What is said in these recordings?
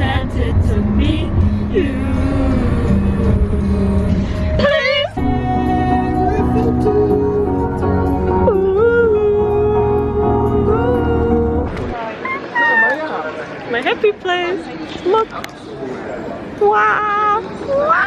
enchanted to meet you. Please. My happy place. Look. Wow. Wow.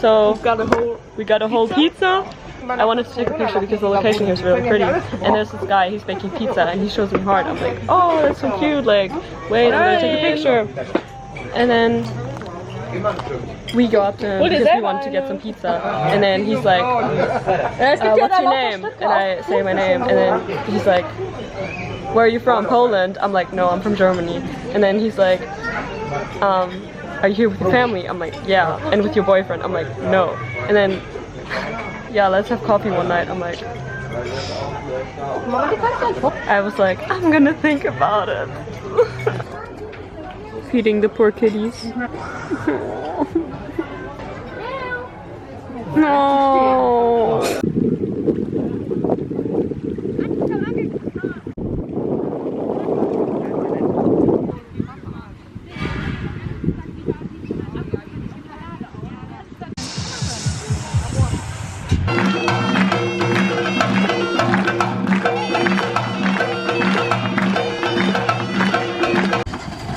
So we got a whole pizza. I wanted to take a picture because the location here is really pretty. And there's this guy, he's making pizza and he shows me heart. I'm like, oh, that's so cute. Like, wait, I'm gonna take a picture. And then we go up to him because we wanted to get some pizza. And then he's like, what's your name? And I say my name. And then he's like, where are you from? Poland? I'm like, no, I'm from Germany. And then he's like, are you here with your family? I'm like, yeah. And with your boyfriend? I'm like, no. And then, yeah, let's have coffee one night. I'm like, I was like, I'm gonna think about it. Feeding the poor kitties. No.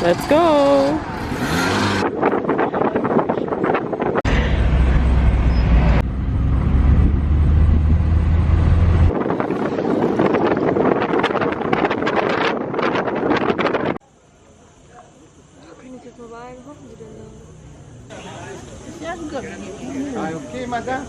Let's go! Können Sie jetzt mal bei? Was hoffen Sie denn da? Ja, gut. Okay, Madame.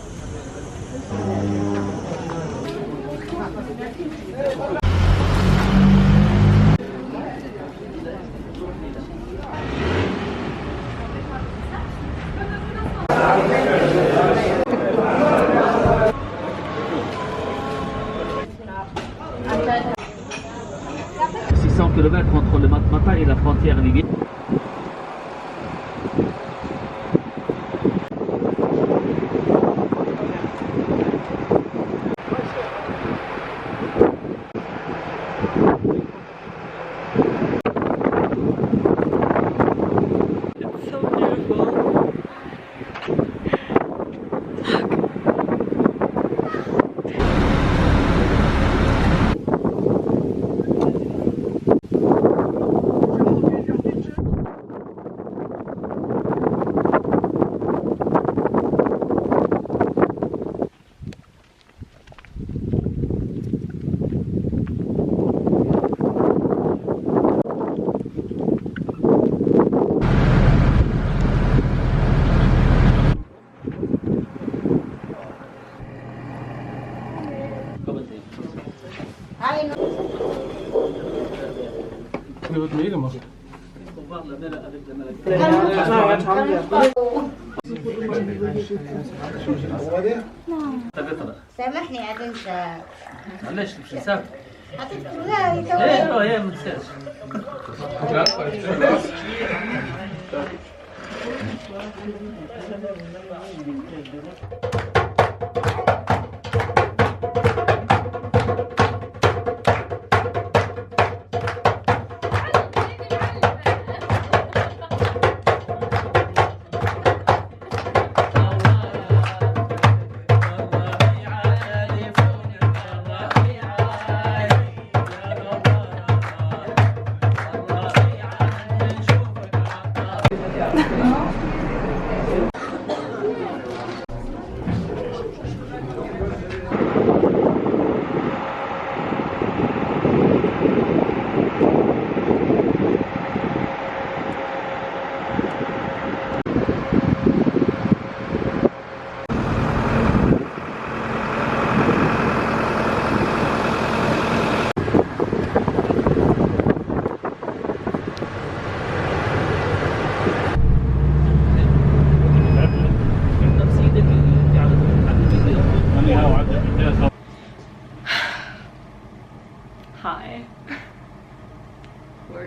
Kilomètres entre le Matmata et la frontière libyenne. It's so beautiful. Wird mir gemacht. سامحني عاد انت معلش مش حساب لا يتوه هي ما تنساش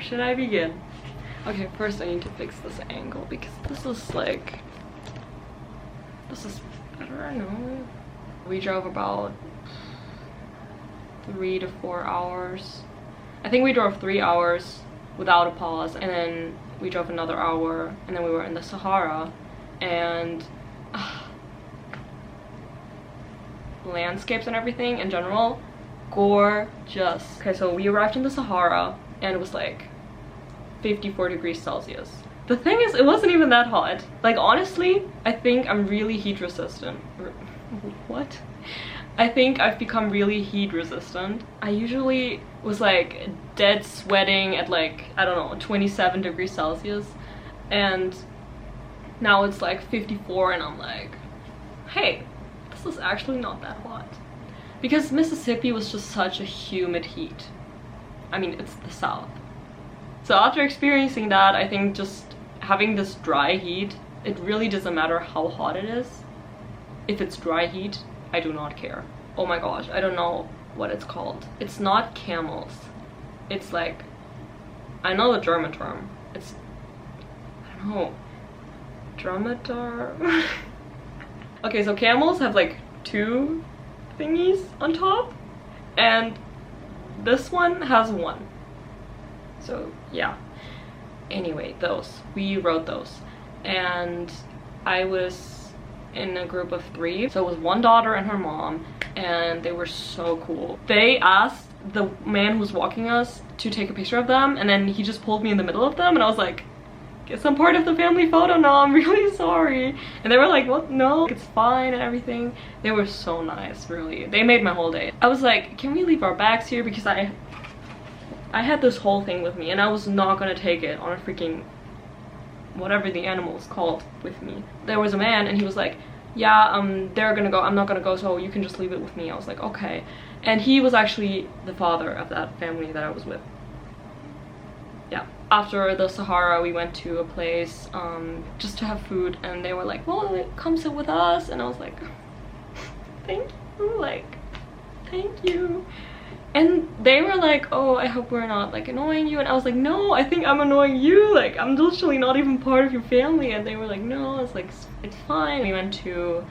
should I begin? Okay, first I need to fix this angle because this is like, this is better, I know. We drove about 3 to 4 hours. I think we drove 3 hours without a pause, and then we drove another hour, and then we were in the Sahara, and landscapes and everything in general, gorgeous. Okay, so we arrived in the Sahara, and it was like 54 degrees Celsius. The thing is, it wasn't even that hot. Like, honestly, I think I'm really heat resistant. What? I think I've become really heat resistant. I usually was like dead sweating at like, I don't know, 27 degrees Celsius. And now it's like 54 and I'm like, hey, this is actually not that hot. Because Mississippi was just such a humid heat. I mean, it's the South. So after experiencing that, I think just having this dry heat, it really doesn't matter how hot it is. If it's dry heat, I do not care. Oh my gosh, I don't know what it's called. It's not camels. It's like, I know the German term. It's, I don't know, dromedar? Okay, so camels have like 2 thingies on top, and this one has 1. So yeah. Anyway, those. We rode those. And I was in a group of 3. So it was 1 daughter and her mom, and they were so cool. They asked the man who was walking us to take a picture of them, and then he just pulled me in the middle of them, and I was like, guess I'm part of the family photo now, I'm really sorry. And they were like, what? No, it's fine and everything. They were so nice, really. They made my whole day. I was like, can we leave our bags here? Because I had this whole thing with me, and I was not gonna take it on a freaking whatever the animal is called with me. There was a man, and he was like, yeah, they're gonna go, I'm not gonna go, so you can just leave it with me. I was like, okay. And he was actually the father of that family that I was with. Yeah. After the Sahara, we went to a place just to have food, and they were like, well, come sit with us. And I was like, thank you, like, thank you. And they were like, oh, I hope we're not like annoying you. And I was like, no, I think I'm annoying you. Like, I'm literally not even part of your family. And they were like, no, it's like, it's fine. We went to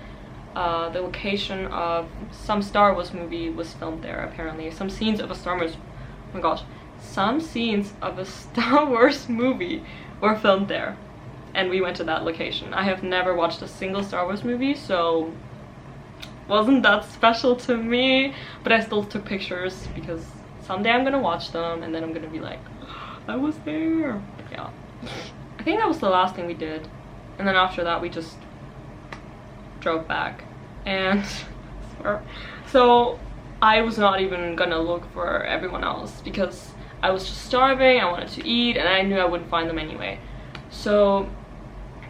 the location of some Star Wars movie was filmed there, apparently. Some scenes of a Star Wars, oh my gosh. Some scenes of a Star Wars movie were filmed there. And we went to that location. I have never watched a single Star Wars movie, so wasn't that special to me, but I still took pictures because someday I'm gonna watch them and then I'm gonna be like, I was there. Yeah, I think that was the last thing we did, and then after that we just drove back. And so I was not even gonna look for everyone else because I was just starving, I wanted to eat, and I knew I wouldn't find them anyway. So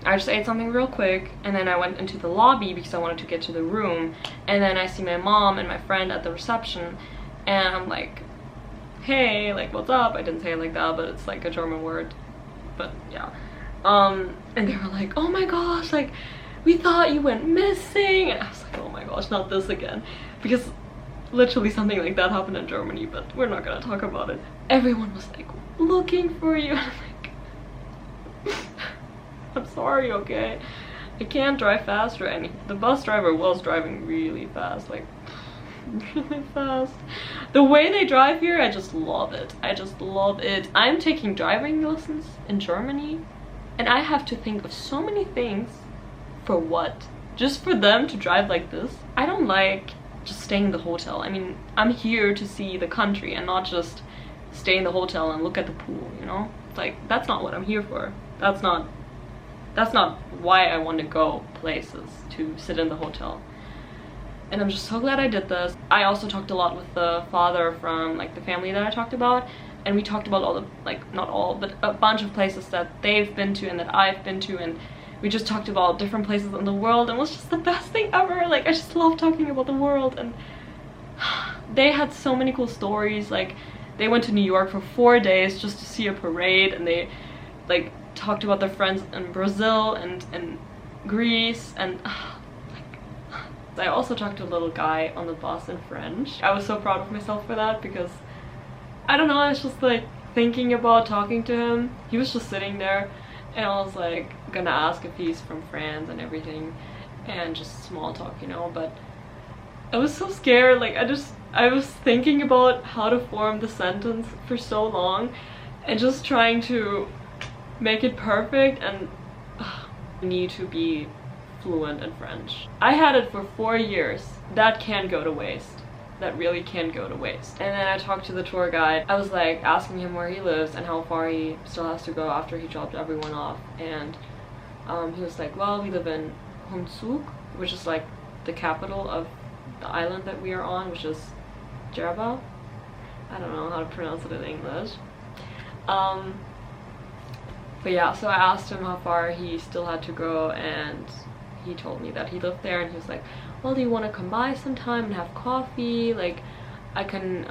I just ate something real quick, and then I went into the lobby because I wanted to get to the room, and then I see my mom and my friend at the reception, and I'm like, hey, like, what's up? I didn't say it like that, but it's like a German word, but yeah. And they were like, oh my gosh, like, we thought you went missing, and I was like, oh my gosh, not this again, because literally something like that happened in Germany, but we're not gonna talk about it. Everyone was like, looking for you, and I'm like, I'm sorry, okay? I can't drive fast or anything. The bus driver was driving really fast, like really fast. The way they drive here, I just love it. I just love it. I'm taking driving lessons in Germany, and I have to think of so many things. For what? Just for them to drive like this? I don't like just staying in the hotel. I mean, I'm here to see the country and not just stay in the hotel and look at the pool, you know? It's like, that's not what I'm here for. That's not why I want to go places, to sit in the hotel. And I'm just so glad I did this. I also talked a lot with the father from like the family that I talked about, and we talked about all the, like, not all, but a bunch of places that they've been to and that I've been to, and we just talked about different places in the world, and it was just the best thing ever. Like, I just love talking about the world, and they had so many cool stories. Like, they went to New York for 4 days just to see a parade, and they like talked about their friends in Brazil and Greece, and I also talked to a little guy on the bus in French. I was so proud of myself for that because, I don't know, it's just like, thinking about talking to him. He was just sitting there, and I was like gonna ask if he's from France and everything, and just small talk, you know, but I was so scared. Like I was thinking about how to form the sentence for so long and just trying to make it perfect, and need to be fluent in French. I had it for 4 years. That can go to waste. That really can go to waste. And then I talked to the tour guide. I was like asking him where he lives and how far he still has to go after he dropped everyone off, and he was like, well, we live in Humzug, which is like the capital of the island that we are on, which is Djerba. I don't know how to pronounce it in English. But yeah, so I asked him how far he still had to go, and he told me that he lived there, and he was like, well, do you want to come by sometime and have coffee? Like, I can,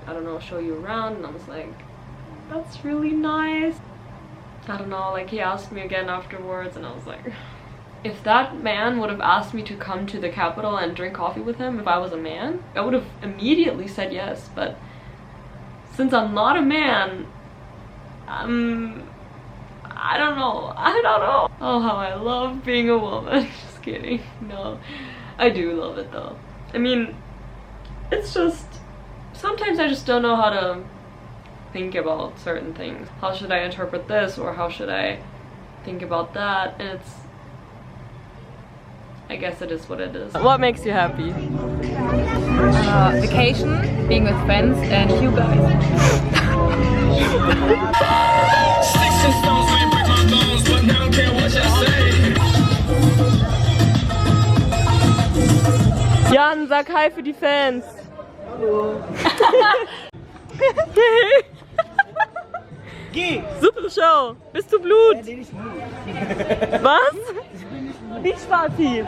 I don't know, show you around. And I was like, that's really nice. I don't know, like, he asked me again afterwards, and I was like, if that man would have asked me to come to the capital and drink coffee with him if I was a man, I would have immediately said yes. But since I'm not a man, I don't know. Oh, how I love being a woman. Just kidding. No, I do love it though. I mean, it's just, sometimes I just don't know how to think about certain things. How should I interpret this, or how should I think about that? And it's, I guess it is what it is. What makes you happy? Vacation, being with friends, and you guys. Jan, sag hi für die Fans. Hallo. Geh! Super Show! Bist du Blut? Was? Nicht Party!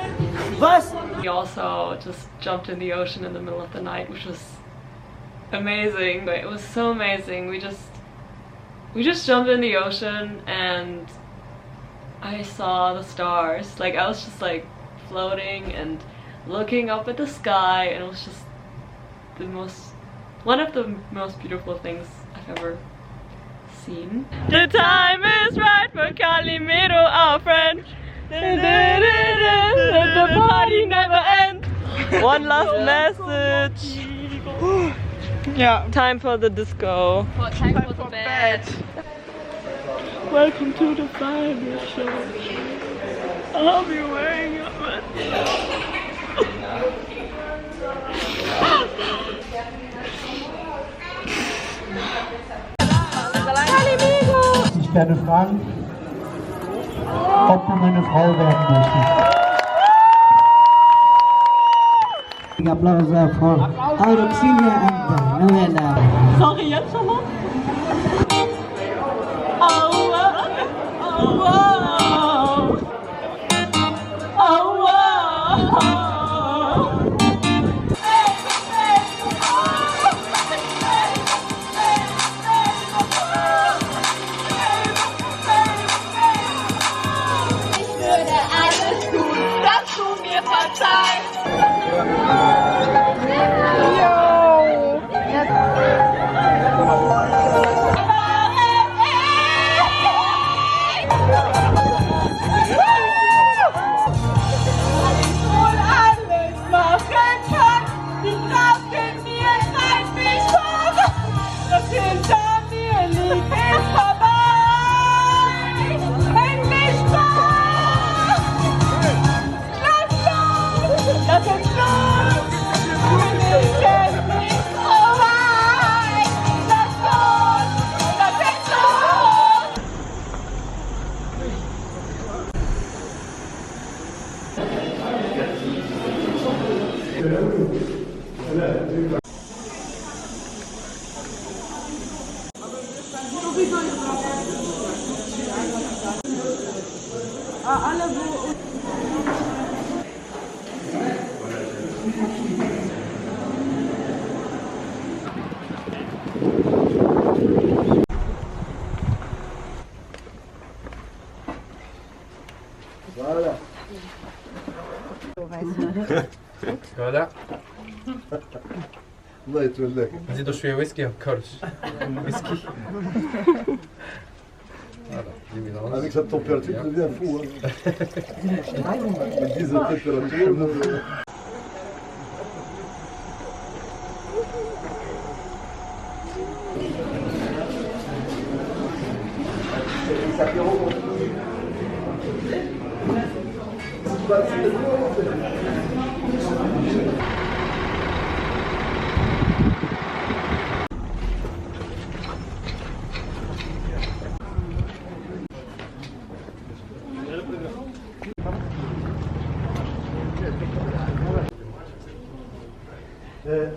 Was? We also just jumped in the ocean in the middle of the night, which was amazing. It was so amazing. We just jumped in the ocean and I saw the stars. Like, I was just like floating and looking up at the sky, and it was just one of the most beautiful things I've ever seen. The time is right for Calimero, our friend. The party never ends. One last message. Yeah. Time for the disco. Time for the bed. Welcome to the final show. I'll be wearing a Ich werde fragen, ob du meine Frau werden möchtest. Applaus for Auroxilia and Noella. Sorry, jetzt schon mal? Oh, wow. Oh, wow. Oh, wow. Voilà. الله يتولاك. نزيدو شويه ويسكي كرش ويسكي. Avec cette température, tu deviens fou. Hein. Ils disent la température.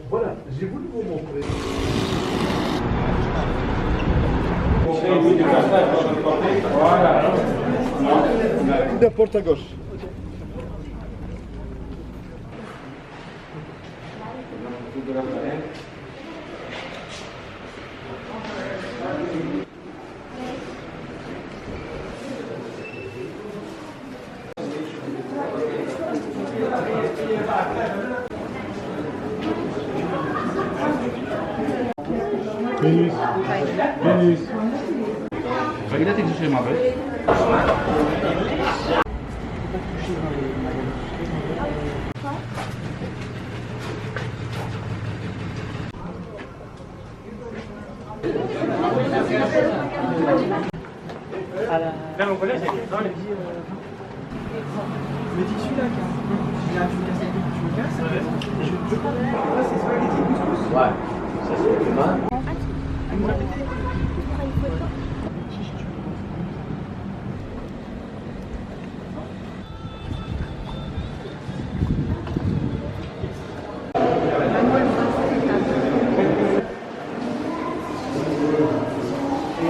Voilà, j'ai voulu vous montrer. La porte à gauche. Ile tych dzisiaj ma być? Me dis celui-là, il a un casse tu me casses, je prends là, c'est spaghetti couscous. Ouais, ça c'est demain.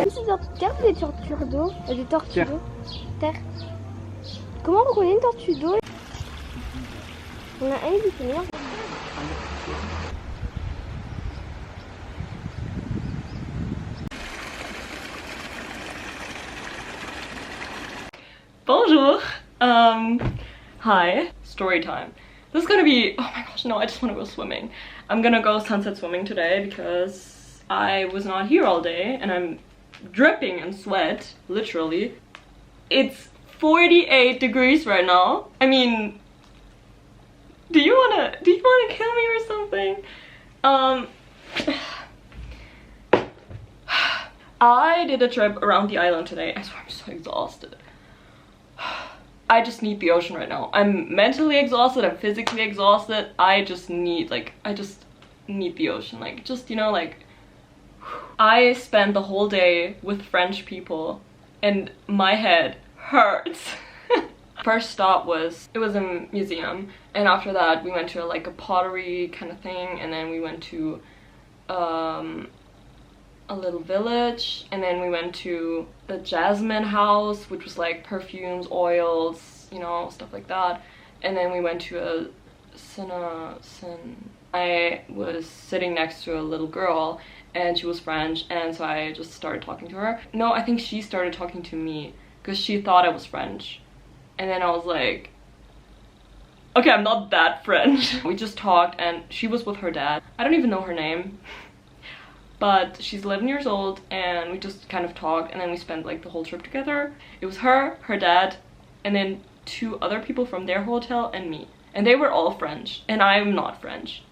C'est des tortues ou des tortues d'eau? Des tortues d'eau. Terre. Comment on reconnaît une tortue d'eau? On a un qui finir. Bonjour. Hi. Story time. This is gonna be, oh my gosh, no, I just want to go swimming. I'm gonna go sunset swimming today because I was not here all day and I'm dripping in sweat, literally. It's 48 degrees right now. I mean, do you wanna kill me or something? I did a trip around the island today. I swear I'm so exhausted. I just need the ocean right now. I'm mentally exhausted, I'm physically exhausted. I just need the ocean. Like, just, you know, like, I spent the whole day with French people and my head hurts. First stop was a museum, and after that we went to like a pottery kind of thing, and then we went to a little village, and then we went to the jasmine house, which was like perfumes, oils, you know, stuff like that. And then we went to a I was sitting next to a little girl and she was French, and so I just started talking to her. No, I think she started talking to me because she thought I was French. And then I was like, okay, I'm not that French. We just talked and she was with her dad. I don't even know her name. But she's 11 years old, and we just kind of talked, and then we spent like the whole trip together. It was her, her dad, and then 2 other people from their hotel and me. And they were all French, and I'm not French,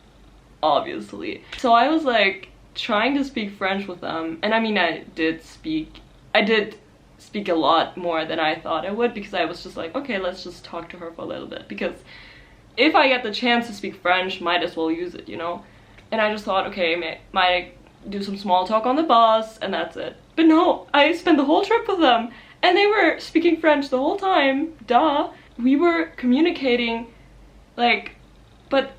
obviously. So I was like trying to speak French with them, and I mean I did speak a lot more than I thought I would, because I was just like, okay, let's just talk to her for a little bit, because if I get the chance to speak French, might as well use it, you know? And I just thought, okay, might do some small talk on the bus and that's it. But no, I spent the whole trip with them and they were speaking French the whole time. Duh. We were communicating like, but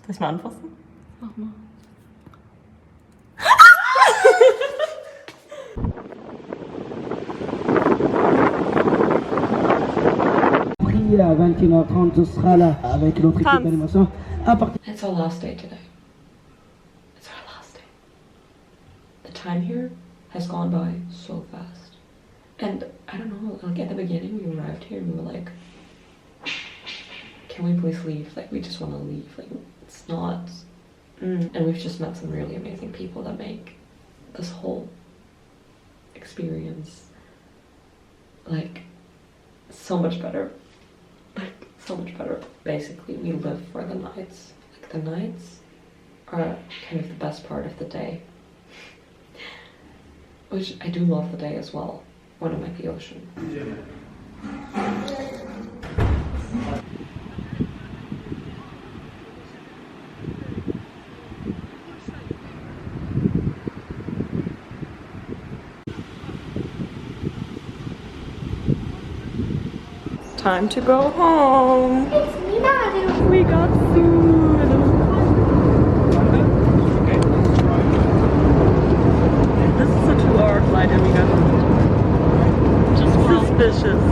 Soll ich mal anfassen? Mach mal. à 21h30 de Sahara avec notre équipe d'animation. It's our last day today. It's our last day. The time here has gone by so fast. And I don't know, like at the beginning we arrived here and we were like, can we please leave? Like we just want to leave. Like it's not. And we've just met some really amazing people that make this whole experience like so much better. Like so much better. Basically we live for the nights. Like the nights are kind of the best part of the day. Which I do love the day as well when I'm at the ocean. Time to go home. We got food. This is a 2-hour flight and we got food. Just suspicious.